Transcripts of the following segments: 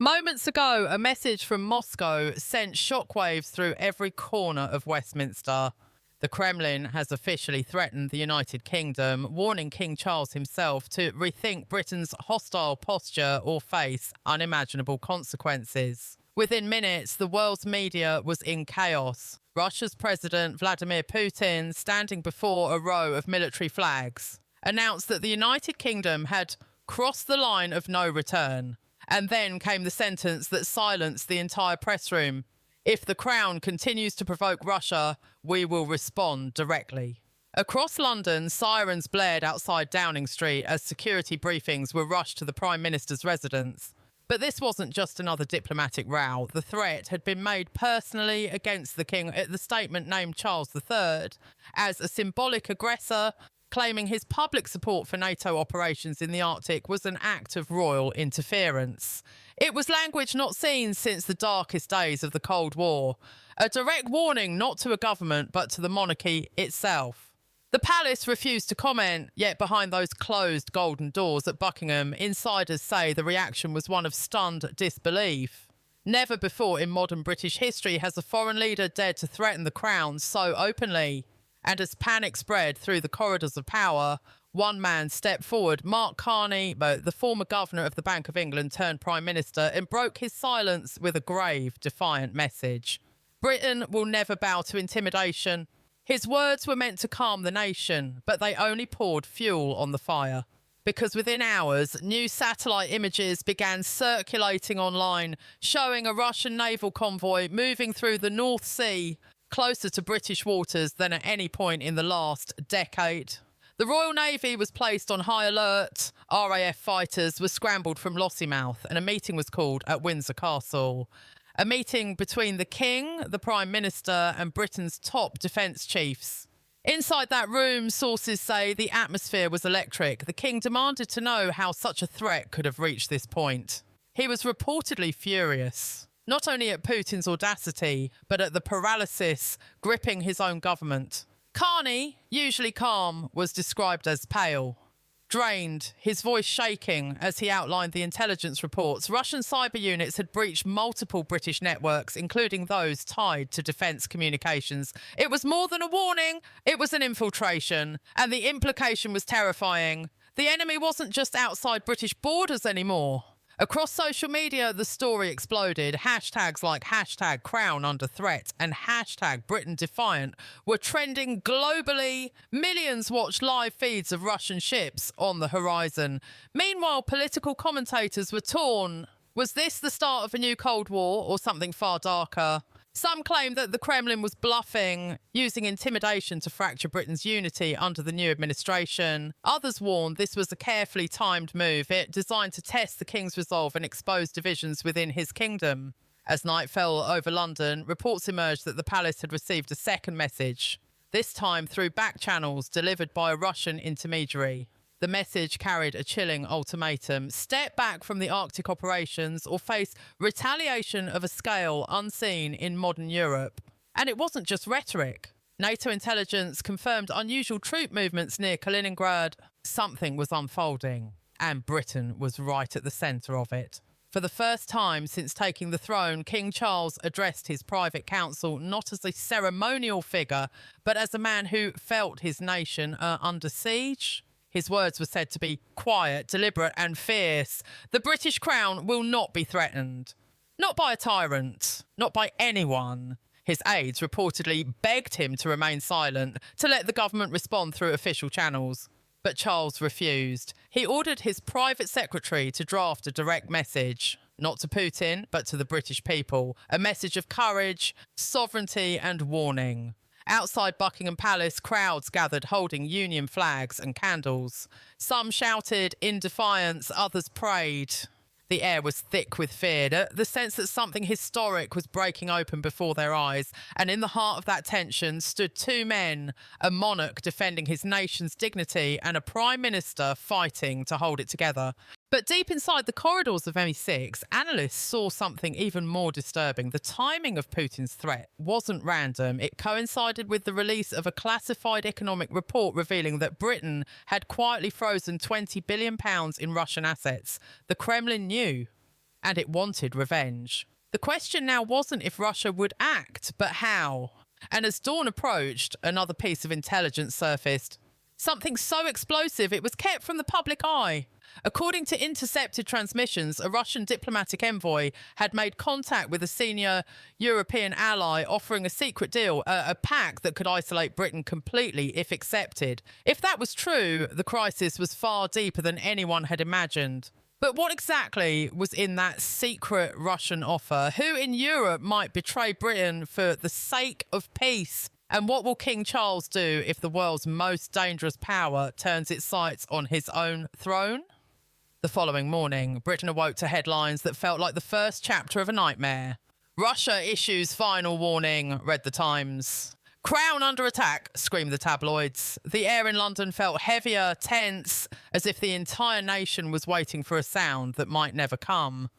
Moments ago, a message from Moscow sent shockwaves through every corner of Westminster. The Kremlin has officially threatened the United Kingdom, warning King Charles himself to rethink Britain's hostile posture or face unimaginable consequences. Within minutes, the world's media was in chaos. Russia's President Vladimir Putin, standing before a row of military flags, announced that the United Kingdom had crossed the line of no return. And then came the sentence that silenced the entire press room. If the Crown continues to provoke Russia, we will respond directly. Across London, sirens blared outside Downing Street as security briefings were rushed to the Prime Minister's residence. But this wasn't just another diplomatic row. The threat had been made personally against the King. The statement named Charles III as a symbolic aggressor, claiming his public support for NATO operations in the Arctic was an act of royal interference. It was language not seen since the darkest days of the Cold War, a direct warning not to a government but to the monarchy itself. The palace refused to comment, yet behind those closed golden doors at Buckingham, insiders say the reaction was one of stunned disbelief. Never before in modern British history has a foreign leader dared to threaten the Crown so openly. And as panic spread through the corridors of power, one man stepped forward. Mark Carney, the former governor of the Bank of England turned Prime Minister, and broke his silence with a grave, defiant message. Britain will never bow to intimidation. His words were meant to calm the nation, but they only poured fuel on the fire. Because within hours, new satellite images began circulating online, showing a Russian naval convoy moving through the North Sea, closer to British waters than at any point in the last decade. The Royal Navy was placed on high alert, RAF fighters were scrambled from Lossiemouth, and a meeting was called at Windsor Castle. A meeting between the King, the Prime Minister, and Britain's top defence chiefs. Inside that room, sources say the atmosphere was electric. The King demanded to know how such a threat could have reached this point. He was reportedly furious. Not only at Putin's audacity, but at the paralysis gripping his own government. Carney, usually calm, was described as pale, drained, his voice shaking as he outlined the intelligence reports. Russian cyber units had breached multiple British networks, including those tied to defence communications. It was more than a warning, it was an infiltration, and the implication was terrifying. The enemy wasn't just outside British borders anymore. Across social media, the story exploded. Hashtags like hashtag Crown under threat and hashtag Britain defiant were trending globally. Millions watched live feeds of Russian ships on the horizon. Meanwhile, political commentators were torn. Was this the start of a new Cold War or something far darker? Some claim that the Kremlin was bluffing, using intimidation to fracture Britain's unity under the new administration. Others warned this was a carefully timed move, it designed to test the King's resolve and expose divisions within his kingdom. As night fell over London, reports emerged that the palace had received a second message, this time through back channels delivered by a Russian intermediary. The message carried a chilling ultimatum: step back from the Arctic operations or face retaliation of a scale unseen in modern Europe. And it wasn't just rhetoric. NATO intelligence confirmed unusual troop movements near Kaliningrad. Something was unfolding, and Britain was right at the centre of it. For the first time since taking the throne, King Charles addressed his private council not as a ceremonial figure, but as a man who felt his nation under siege. His words were said to be quiet, deliberate and fierce. The British Crown will not be threatened. Not by a tyrant, not by anyone. His aides reportedly begged him to remain silent, to let the government respond through official channels. But Charles refused. He ordered his private secretary to draft a direct message, not to Putin, but to the British people. A message of courage, sovereignty and warning. Outside Buckingham Palace, crowds gathered holding Union flags and candles. Some shouted in defiance, others prayed. The air was thick with fear, the sense that something historic was breaking open before their eyes. And in the heart of that tension stood two men, a monarch defending his nation's dignity and a prime minister fighting to hold it together. But deep inside the corridors of ME6, analysts saw something even more disturbing. The timing of Putin's threat wasn't random. It coincided with the release of a classified economic report revealing that Britain had quietly frozen £20 billion in Russian assets. The Kremlin knew. and it wanted revenge. The question now wasn't if Russia would act, but how. And as dawn approached, another piece of intelligence surfaced. Something so explosive it was kept from the public eye. According to intercepted transmissions, a Russian diplomatic envoy had made contact with a senior European ally offering a secret deal, a pact that could isolate Britain completely if accepted. If that was true, the crisis was far deeper than anyone had imagined. But what exactly was in that secret Russian offer? Who in Europe might betray Britain for the sake of peace? And what will King Charles do if the world's most dangerous power turns its sights on his own throne? The following morning, Britain awoke to headlines that felt like the first chapter of a nightmare. Russia issues final warning, read the Times. Crown under attack, screamed the tabloids. The air in London felt heavier, tense, as if the entire nation was waiting for a sound that might never come,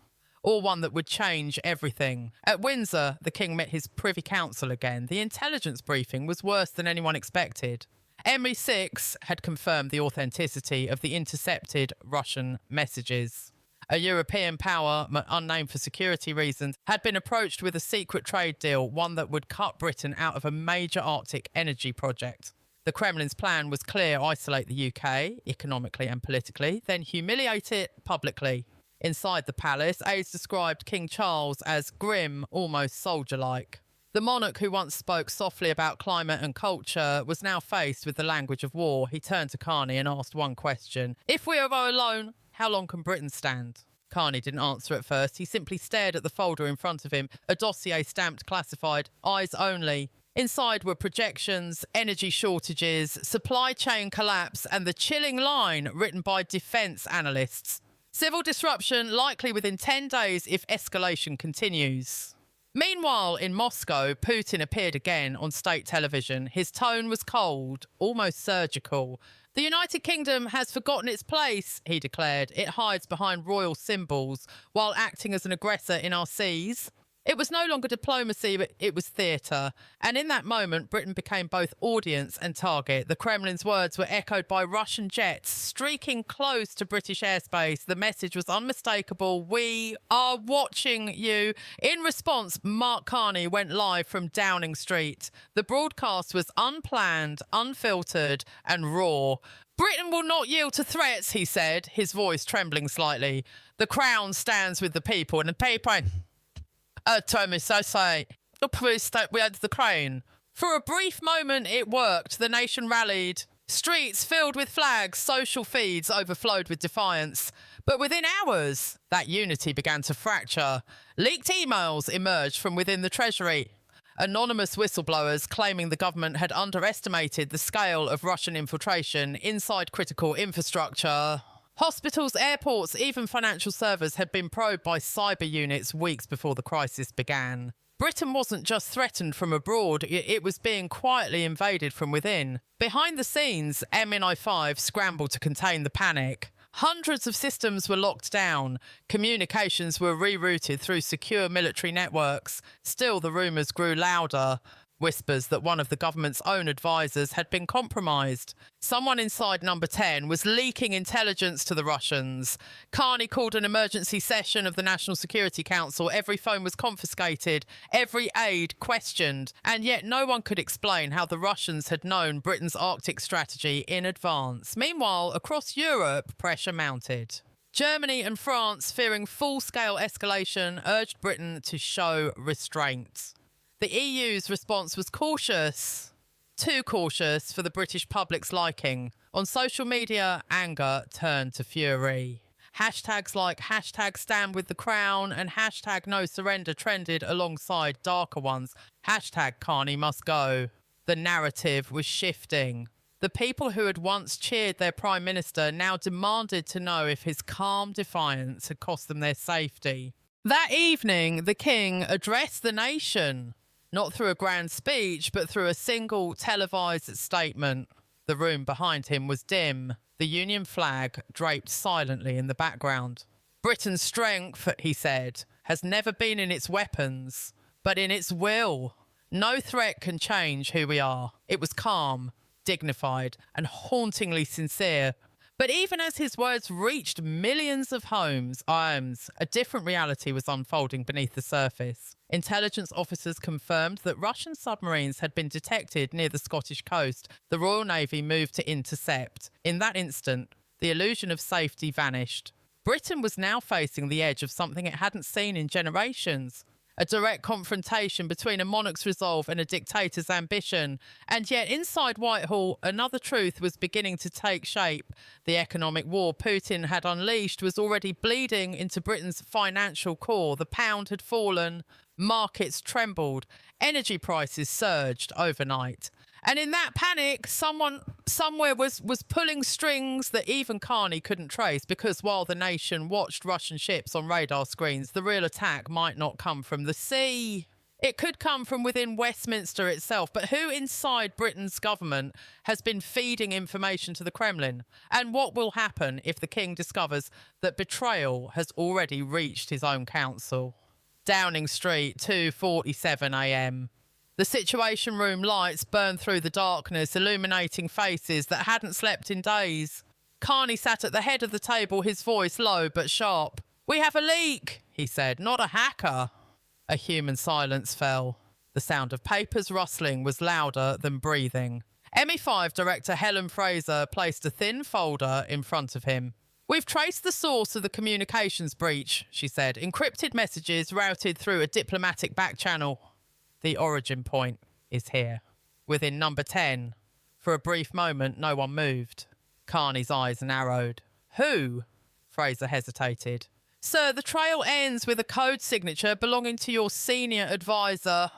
or one that would change everything. At Windsor, the King met his Privy Council again. The intelligence briefing was worse than anyone expected. MI6 had confirmed the authenticity of the intercepted Russian messages. A European power, unnamed for security reasons, had been approached with a secret trade deal, one that would cut Britain out of a major Arctic energy project. The Kremlin's plan was clear: isolate the UK, economically and politically, then humiliate it publicly. Inside the palace, aides described King Charles as grim, almost soldier-like. The monarch, who once spoke softly about climate and culture, was now faced with the language of war. He turned to Carney and asked one question. If we are alone, how long can Britain stand? Carney didn't answer at first. He simply stared at the folder in front of him, a dossier stamped classified, eyes only. Inside were projections, energy shortages, supply chain collapse, and the chilling line written by defence analysts. Civil disruption likely within 10 days if escalation continues. Meanwhile, in Moscow, Putin appeared again on state television. His tone was cold, almost surgical. The United Kingdom has forgotten its place, he declared. It hides behind royal symbols while acting as an aggressor in our seas. It was no longer diplomacy, but it was theatre. And in that moment, Britain became both audience and target. The Kremlin's words were echoed by Russian jets streaking close to British airspace. The message was unmistakable. We are watching you. In response, Mark Carney went live from Downing Street. The broadcast was unplanned, unfiltered, and raw. Britain will not yield to threats, he said, his voice trembling slightly. The crown stands with the people, and the people... Thomas, I say, we had the crown. For a brief moment, it worked. The nation rallied. Streets filled with flags, social feeds overflowed with defiance. But within hours, that unity began to fracture. Leaked emails emerged from within the Treasury. Anonymous whistleblowers claiming the government had underestimated the scale of Russian infiltration inside critical infrastructure. Hospitals, airports, even financial servers had been probed by cyber units weeks before the crisis began. Britain wasn't just threatened from abroad, it was being quietly invaded from within. Behind the scenes, MI5 scrambled to contain the panic. Hundreds of systems were locked down. Communications were rerouted through secure military networks. Still, the rumours grew louder. Whispers that one of the government's own advisors had been compromised. Someone inside Number 10 was leaking intelligence to the Russians. Carney called an emergency session of the National Security Council. Every phone was confiscated, every aide questioned, and yet no one could explain how the Russians had known Britain's Arctic strategy in advance. Meanwhile, across Europe, pressure mounted. Germany and France, fearing full-scale escalation, urged Britain to show restraint. The EU's response was cautious, too cautious for the British public's liking. On social media, anger turned to fury. Hashtags like #StandWithTheCrown and #NoSurrender trended alongside darker ones. #Carney must go. The narrative was shifting. The people who had once cheered their Prime Minister now demanded to know if his calm defiance had cost them their safety. That evening, the King addressed the nation. Not through a grand speech, but through a single televised statement. The room behind him was dim, the Union flag draped silently in the background. Britain's strength, he said, has never been in its weapons, but in its will. No threat can change who we are. It was calm, dignified, and hauntingly sincere. But even as his words reached millions of homes, a different reality was unfolding beneath the surface. Intelligence officers confirmed that Russian submarines had been detected near the Scottish coast. The Royal Navy moved to intercept. In that instant, the illusion of safety vanished. Britain was now facing the edge of something it hadn't seen in generations. A direct confrontation between a monarch's resolve and a dictator's ambition. And yet inside Whitehall, another truth was beginning to take shape. The economic war Putin had unleashed was already bleeding into Britain's financial core. The pound had fallen, markets trembled, energy prices surged overnight. And in that panic, someone somewhere was pulling strings that even Carney couldn't trace, because while the nation watched Russian ships on radar screens, the real attack might not come from the sea. It could come from within Westminster itself. But who inside Britain's government has been feeding information to the Kremlin? And what will happen if the king discovers that betrayal has already reached his own council? Downing Street, 2:47 a.m. The Situation Room lights burned through the darkness, illuminating faces that hadn't slept in days. Carney sat at the head of the table, his voice low but sharp. "We have a leak," he said, "not a hacker." A human silence fell. The sound of papers rustling was louder than breathing. ME5 director Helen Fraser placed a thin folder in front of him. "We've traced the source of the communications breach," she said. "Encrypted messages routed through a diplomatic back channel. The origin point is here, within number 10. For a brief moment, no one moved. Carney's eyes narrowed. "Who?" Fraser hesitated. "Sir, the trail ends with a code signature belonging to your senior advisor,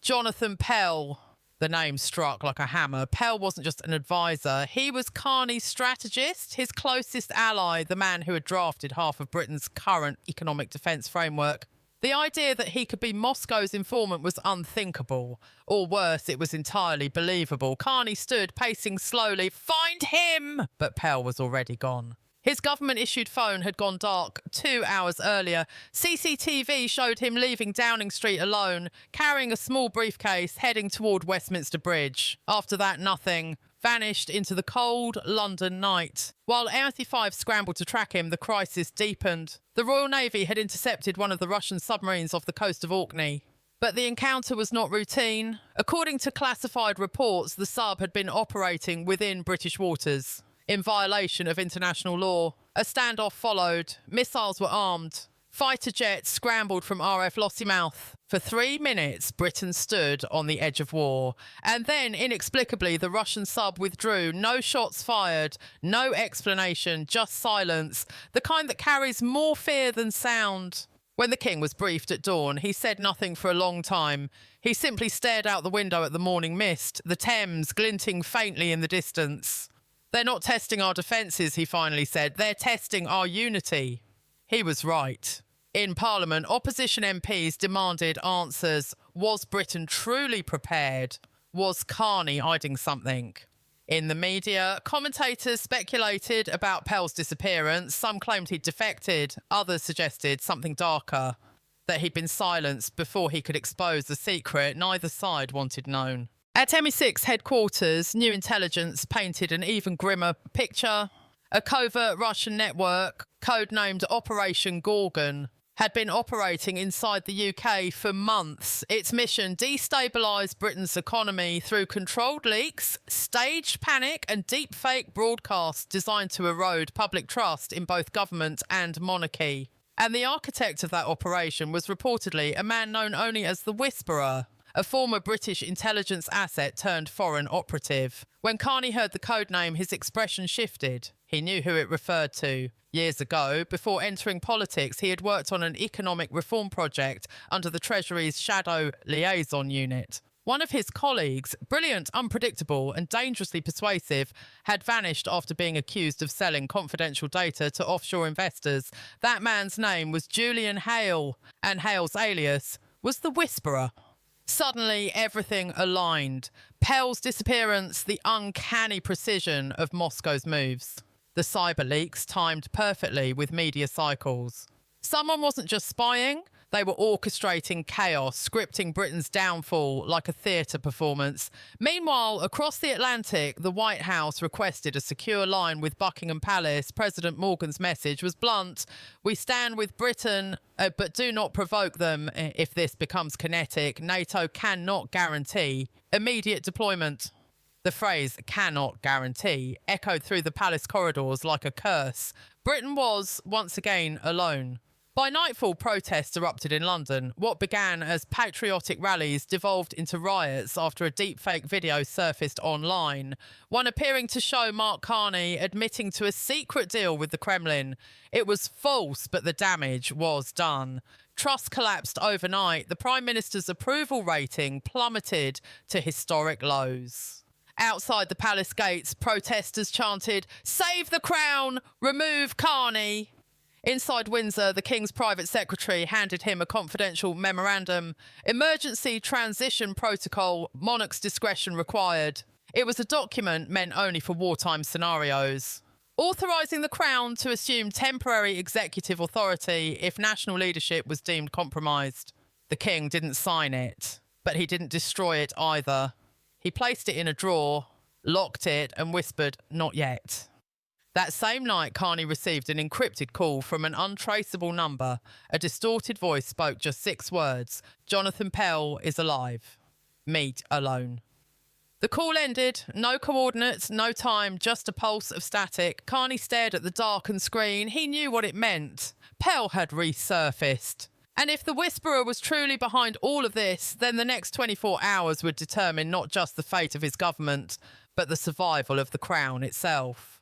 Jonathan Pell." The name struck like a hammer. Pell wasn't just an advisor. He was Carney's strategist, his closest ally, the man who had drafted half of Britain's current economic defence framework. The idea that he could be Moscow's informant was unthinkable. Or worse, it was entirely believable. Carney stood, pacing slowly. "Find him!" But Pell was already gone. His government-issued phone had gone dark 2 hours earlier. CCTV showed him leaving Downing Street alone, carrying a small briefcase, heading toward Westminster Bridge. After that, nothing. Vanished into the cold London night. While MI5 scrambled to track him, the crisis deepened. The Royal Navy had intercepted one of the Russian submarines off the coast of Orkney. But the encounter was not routine. According to classified reports, the sub had been operating within British waters, in violation of international law. A standoff followed. Missiles were armed. Fighter jets scrambled from RF Lossiemouth. For 3 minutes, Britain stood on the edge of war. And then, inexplicably, the Russian sub withdrew. No shots fired, no explanation, just silence. The kind that carries more fear than sound. When the king was briefed at dawn, he said nothing for a long time. He simply stared out the window at the morning mist, the Thames glinting faintly in the distance. "They're not testing our defences," he finally said. "They're testing our unity." He was right. In Parliament, opposition MPs demanded answers. Was Britain truly prepared? Was Carney hiding something? In the media, commentators speculated about Pell's disappearance. Some claimed he'd defected. Others suggested something darker, that he'd been silenced before he could expose the secret neither side wanted known. At MI6 headquarters, new intelligence painted an even grimmer picture. A covert Russian network, codenamed Operation Gorgon, had been operating inside the UK for months. Its mission: destabilise Britain's economy through controlled leaks, staged panic and deepfake broadcasts designed to erode public trust in both government and monarchy. And the architect of that operation was reportedly a man known only as the Whisperer, a former British intelligence asset turned foreign operative. When Carney heard the codename, his expression shifted. He knew who it referred to. Years ago, before entering politics, he had worked on an economic reform project under the Treasury's Shadow Liaison Unit. One of his colleagues, brilliant, unpredictable and dangerously persuasive, had vanished after being accused of selling confidential data to offshore investors. That man's name was Julian Hale, and Hale's alias was the Whisperer. Suddenly, everything aligned. Pell's disappearance, the uncanny precision of Moscow's moves. The cyber leaks timed perfectly with media cycles. Someone wasn't just spying, They were orchestrating chaos, scripting Britain's downfall like a theatre performance. Meanwhile, across the Atlantic, the White House requested a secure line with Buckingham Palace. President Morgan's message was blunt. We stand with Britain, but do not provoke them if this becomes kinetic. NATO cannot guarantee immediate deployment. The phrase cannot guarantee echoed through the palace corridors like a curse. Britain was, once again, alone. By nightfall, protests erupted in London. What began as patriotic rallies devolved into riots after a deepfake video surfaced online, one appearing to show Mark Carney admitting to a secret deal with the Kremlin. It was false, but the damage was done. Trust collapsed overnight. The Prime Minister's approval rating plummeted to historic lows. Outside the palace gates, protesters chanted, "Save the Crown! Remove Carney!" Inside Windsor, the King's private secretary handed him a confidential memorandum. Emergency transition protocol, monarch's discretion required. It was a document meant only for wartime scenarios, authorising the Crown to assume temporary executive authority if national leadership was deemed compromised. The King didn't sign it, but he didn't destroy it either. He placed it in a drawer, locked it, and whispered, "Not yet." That same night, Carney received an encrypted call from an untraceable number. A distorted voice spoke just 6 words. "Jonathan Pell is alive. Meet alone." The call ended. No coordinates, no time, just a pulse of static. Carney stared at the darkened screen. He knew what it meant. Pell had resurfaced. And if the Whisperer was truly behind all of this, then the next 24 hours would determine not just the fate of his government, but the survival of the Crown itself.